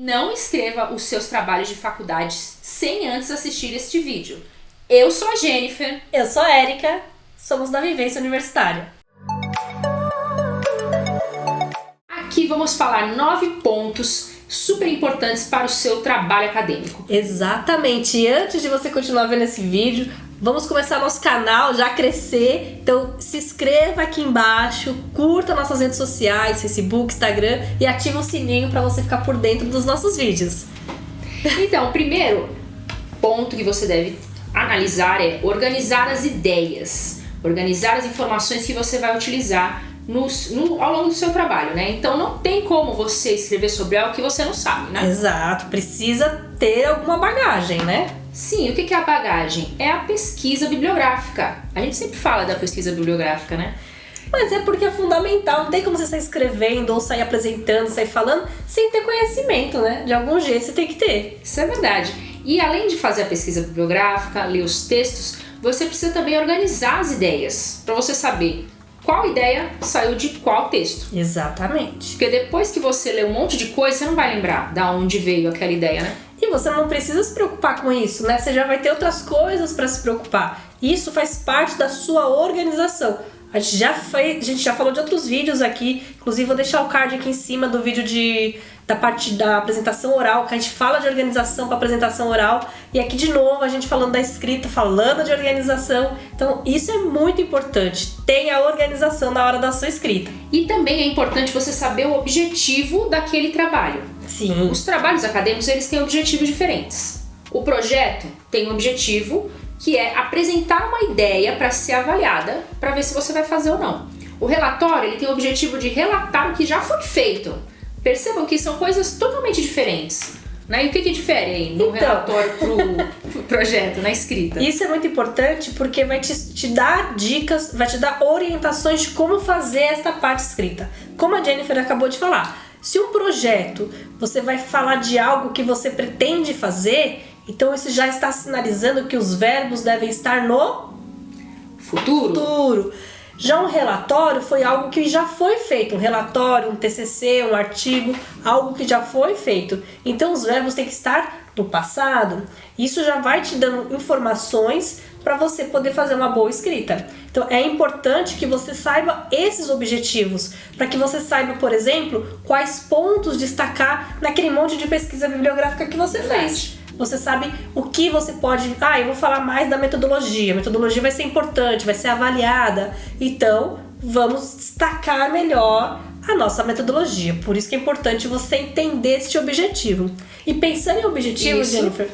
Não escreva os seus trabalhos de faculdades sem antes assistir este vídeo. Eu sou a Jennifer. Eu sou a Érica. Somos da Vivência Universitária. Aqui vamos falar 9 pontos super importantes para o seu trabalho acadêmico. Exatamente. E antes de você continuar vendo esse vídeo, vamos começar nosso canal, já crescer. Então se inscreva aqui embaixo, curta nossas redes sociais, Facebook, Instagram e ativa o sininho para você ficar por dentro dos nossos vídeos. Então, o primeiro ponto que você deve analisar é organizar as ideias, organizar as informações que você vai utilizar ao longo do seu trabalho, né? Então não tem como você escrever sobre algo que você não sabe, né? Exato, precisa ter alguma bagagem, né? Sim, o que é a bagagem? É a pesquisa bibliográfica. A gente sempre fala da pesquisa bibliográfica, né? Mas é porque é fundamental, não tem como você sair escrevendo ou sair apresentando, sair falando sem ter conhecimento, né? De algum jeito você tem que ter. Isso é verdade. E além de fazer a pesquisa bibliográfica, ler os textos, você precisa também organizar as ideias, para você saber qual ideia saiu de qual texto. Exatamente. Porque depois que você lê um monte de coisa, você não vai lembrar de onde veio aquela ideia, né? E você não precisa se preocupar com isso, né? Você já vai ter outras coisas para se preocupar. Isso faz parte da sua organização. A gente já falou de outros vídeos aqui, inclusive vou deixar o card aqui em cima do vídeo da parte da apresentação oral, que a gente fala de organização para apresentação oral, e aqui de novo a gente falando da escrita, falando de organização. Então isso é muito importante, tenha a organização na hora da sua escrita. E também é importante você saber o objetivo daquele trabalho. Sim. Os trabalhos acadêmicos, eles têm objetivos diferentes. O projeto tem um objetivo que é apresentar uma ideia para ser avaliada, para ver se você vai fazer ou não. O relatório, ele tem o objetivo de relatar o que já foi feito. Percebam que são coisas totalmente diferentes, né? E o que difere aí no relatório pro projeto, na escrita? Isso é muito importante porque vai te dar dicas, vai te dar orientações de como fazer esta parte escrita. Como a Jennifer acabou de falar, se um projeto você vai falar de algo que você pretende fazer, então isso já está sinalizando que os verbos devem estar no futuro. Já um relatório foi algo que já foi feito, um relatório, um TCC, um artigo, algo que já foi feito. Então os verbos têm que estar no passado. Isso já vai te dando informações para você poder fazer uma boa escrita. Então é importante que você saiba esses objetivos, para que você saiba, por exemplo, quais pontos destacar naquele monte de pesquisa bibliográfica que você fez. Você sabe o que você pode... eu vou falar mais da metodologia. A metodologia vai ser importante, vai ser avaliada. Então, vamos destacar melhor a nossa metodologia. Por isso que é importante você entender este objetivo. E pensando em objetivo, Jennifer,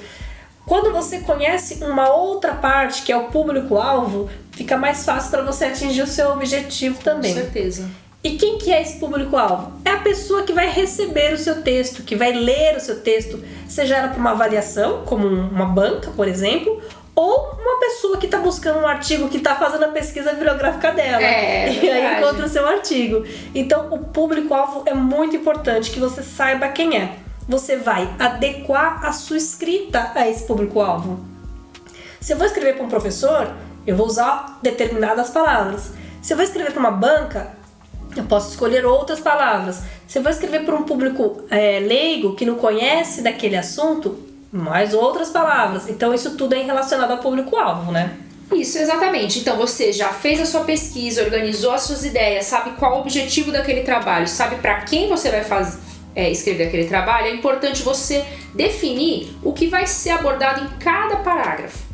quando você conhece uma outra parte, que é o público-alvo, fica mais fácil para você atingir o seu objetivo também. Com certeza. E quem que é esse público-alvo? É a pessoa que vai receber o seu texto, que vai ler o seu texto, seja ela para uma avaliação, como uma banca, por exemplo, ou uma pessoa que está buscando um artigo, que está fazendo a pesquisa bibliográfica dela. E aí encontra o seu artigo. Então, o público-alvo é muito importante que você saiba quem é. Você vai adequar a sua escrita a esse público-alvo. Se eu vou escrever para um professor, eu vou usar determinadas palavras. Se eu vou escrever para uma banca, eu posso escolher outras palavras. Se eu vou escrever para um público leigo, que não conhece daquele assunto, mais outras palavras. Então isso tudo é relacionado ao público-alvo, né? Isso, exatamente. Então você já fez a sua pesquisa, organizou as suas ideias, sabe qual o objetivo daquele trabalho, sabe para quem você vai escrever aquele trabalho. É importante você definir o que vai ser abordado em cada parágrafo.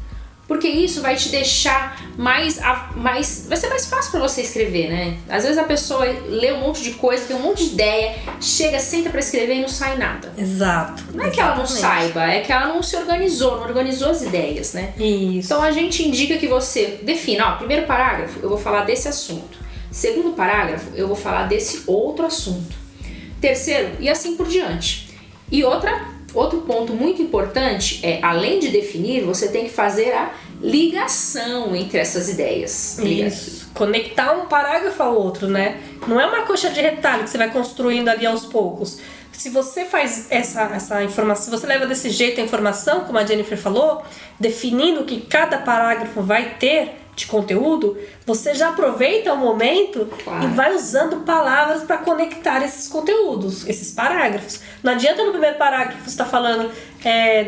Porque isso vai te deixar vai ser mais fácil para você escrever, né? Às vezes a pessoa lê um monte de coisa, tem um monte de ideia, chega, senta para escrever e não sai nada. Exato. Não é que ela não saiba, é que ela não se organizou, não organizou as ideias, né? Isso. Então a gente indica que você defina, primeiro parágrafo eu vou falar desse assunto. Segundo parágrafo eu vou falar desse outro assunto. Terceiro, e assim por diante. E outro ponto muito importante é, além de definir, você tem que fazer a ligação entre essas ideias. Isso. Conectar um parágrafo ao outro, né? Não é uma coxa de retalho que você vai construindo ali aos poucos. Se você faz essa informação, se você leva desse jeito a informação, como a Jennifer falou, definindo o que cada parágrafo vai ter de conteúdo, você já aproveita o momento Claro. e vai usando palavras para conectar esses conteúdos, esses parágrafos. Não adianta no primeiro parágrafo você está falando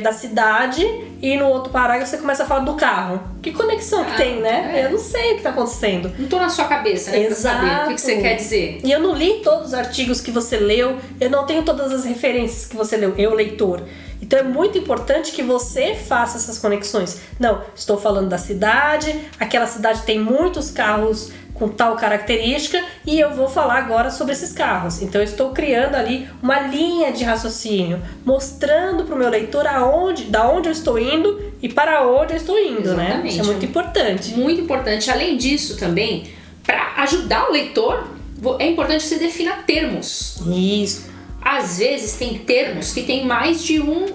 da cidade e no outro parágrafo você começa a falar do carro. Que conexão que tem, né? Eu não sei o que está acontecendo. Não tô na sua cabeça, né? Exato. Pra saber o que você quer dizer. E eu não li todos os artigos que você leu, eu não tenho todas as referências que você leu, eu, leitor. Então é muito importante que você faça essas conexões. Não, estou falando da cidade, aquela cidade tem muitos carros com tal característica e eu vou falar agora sobre esses carros. Então eu estou criando ali uma linha de raciocínio, mostrando para o meu leitor da onde eu estou indo e para onde eu estou indo, Exatamente. né? Isso é muito importante. Muito importante. Além disso também, para ajudar o leitor, é importante que você defina termos. Isso. Às vezes tem termos que tem mais de um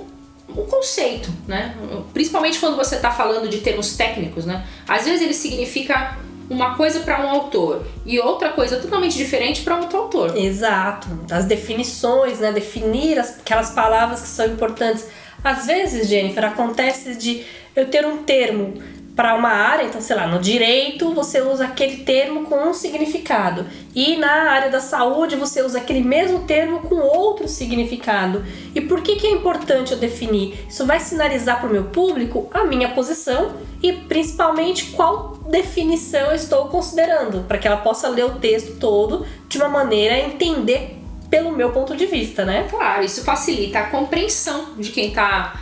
conceito, né? Principalmente quando você está falando de termos técnicos, né? Às vezes ele significa uma coisa para um autor e outra coisa totalmente diferente para outro autor. Exato. As definições, né? Definir aquelas palavras que são importantes. Às vezes, Jennifer, acontece de eu ter um termo para uma área, então, sei lá, no direito você usa aquele termo com um significado e na área da saúde você usa aquele mesmo termo com outro significado. E por que é importante eu definir? Isso vai sinalizar para o meu público a minha posição e principalmente qual definição eu estou considerando, para que ela possa ler o texto todo de uma maneira a entender pelo meu ponto de vista, né? Claro, isso facilita a compreensão de quem tá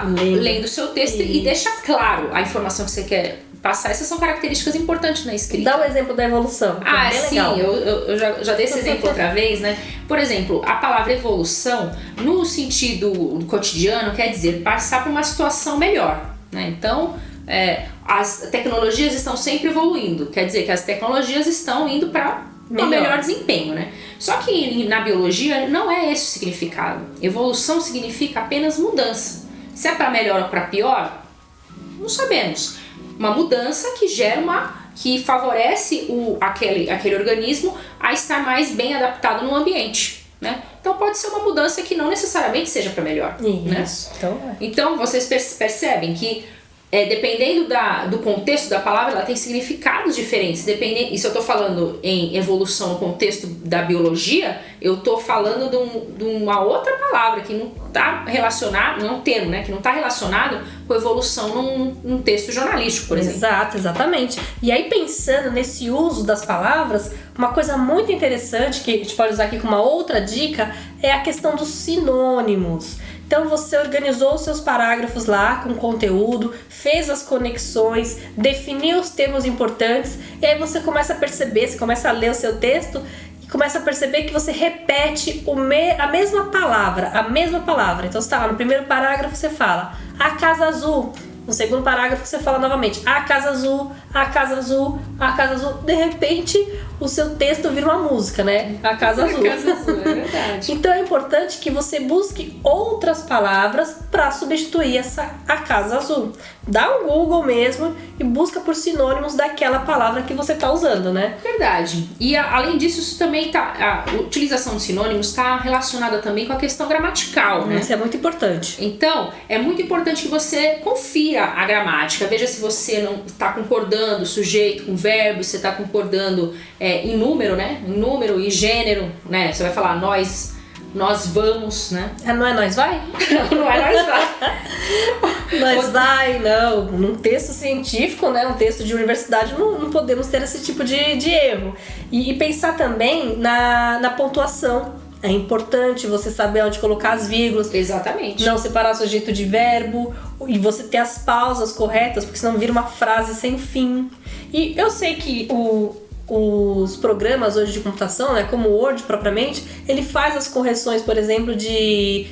lendo o seu texto e deixa claro a informação que você quer passar. Essas são características importantes na escrita. Dá um exemplo da evolução. Ah, bem sim, legal. eu já dei esse exemplo outra vez, né? Por exemplo, a palavra evolução, no sentido cotidiano, quer dizer passar por uma situação melhor, né? Então, as tecnologias estão sempre evoluindo, quer dizer que as tecnologias estão indo para um melhor desempenho, né? Só que na biologia não é esse o significado. Evolução significa apenas mudança. Se é para melhor ou para pior, não sabemos. Uma mudança que favorece aquele organismo a estar mais bem adaptado no ambiente, né? Então pode ser uma mudança que não necessariamente seja para melhor. Isso. Né? Então vocês percebem que dependendo do contexto da palavra, ela tem significados diferentes. E se eu estou falando em evolução no contexto da biologia, eu estou falando de uma outra palavra que não está relacionada, não é um termo, né? Que não está relacionado com evolução num texto jornalístico, por exemplo. Exato, exatamente. E aí, pensando nesse uso das palavras, uma coisa muito interessante que a gente pode usar aqui como uma outra dica é a questão dos sinônimos. Então você organizou os seus parágrafos lá com conteúdo, fez as conexões, definiu os termos importantes e aí você começa a perceber, você começa a ler o seu texto e começa a perceber que você repete a mesma palavra. Então você está lá no primeiro parágrafo, você fala a casa azul. No segundo parágrafo você fala novamente a casa azul, a casa azul, a casa azul. De repente o seu texto vira uma música, né? A casa azul. A casa azul, é verdade. Então é importante que você busque outras palavras para substituir a casa azul. Dá um Google mesmo e busca por sinônimos daquela palavra que você está usando, né? Verdade. E além disso, isso também a utilização de sinônimos está relacionada também com a questão gramatical, né? Isso é muito importante. Então, é muito importante que você confira a gramática. Veja se você não está concordando sujeito com verbo, se está concordando em número, né? Em número e gênero, né? Você vai falar nós vamos, né? Não é nós vai? Não é nós vai. Nós vai, não. Num texto científico, né? Um texto de universidade, não podemos ter esse tipo de erro. E pensar também na pontuação. É importante você saber onde colocar as vírgulas. Exatamente. Não separar sujeito de verbo. E você ter as pausas corretas, porque senão vira uma frase sem fim. E eu sei que os programas hoje de computação, né, como o Word propriamente, ele faz as correções, por exemplo, de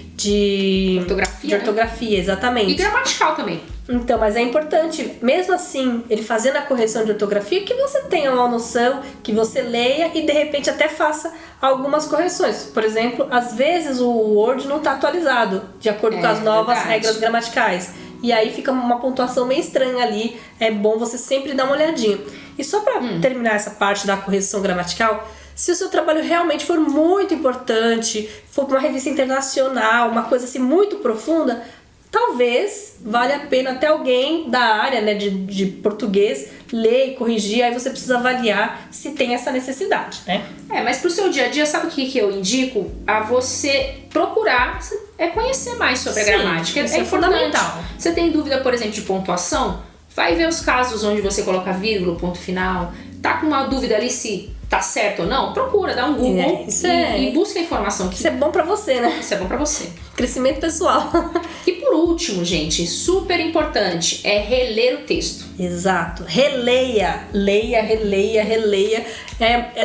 ortografia, exatamente. E gramatical também. Então, mas é importante, mesmo assim, ele fazendo a correção de ortografia, que você tenha uma noção, que você leia e de repente até faça algumas correções. Por exemplo, às vezes o Word não está atualizado de acordo com as novas regras gramaticais. E aí fica uma pontuação meio estranha ali. É bom você sempre dar uma olhadinha. E só para terminar essa parte da correção gramatical, se o seu trabalho realmente for muito importante, for para uma revista internacional, uma coisa assim muito profunda, talvez valha a pena até alguém da área, né, de português ler e corrigir, aí você precisa avaliar se tem essa necessidade, né? Mas pro seu dia a dia, sabe o que eu indico? A você procurar conhecer mais sobre a gramática. Isso é fundamental. Você tem dúvida, por exemplo, de pontuação? Vai ver os casos onde você coloca vírgula, ponto final. Tá com uma dúvida ali se tá certo ou não? Procura, dá um Google e busca a informação. Isso é bom pra você, né? Isso é bom pra você. Crescimento pessoal. E por último, gente, super importante, é reler o texto. Exato. Releia. Leia, releia, releia.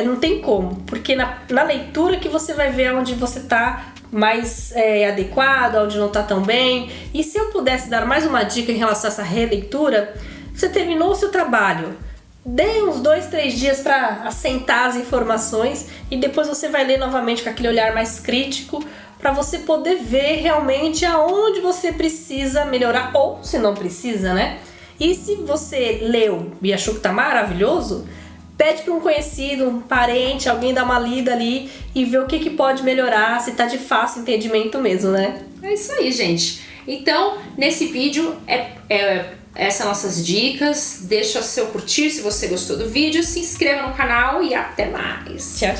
Não tem como, porque na leitura que você vai ver onde você tá mais adequado, onde não tá tão bem. E se eu pudesse dar mais uma dica em relação a essa releitura, você terminou o seu trabalho, dê uns 2-3 dias para assentar as informações e depois você vai ler novamente com aquele olhar mais crítico para você poder ver realmente aonde você precisa melhorar ou se não precisa, né? E se você leu e achou que tá maravilhoso, pede para um conhecido, um parente, alguém dar uma lida ali e ver o que pode melhorar, se tá de fácil entendimento mesmo, né? É isso aí, gente. Então, nesse vídeo essas nossas dicas. Deixa seu curtir se você gostou do vídeo, se inscreva no canal e até mais. Tchau, tchau.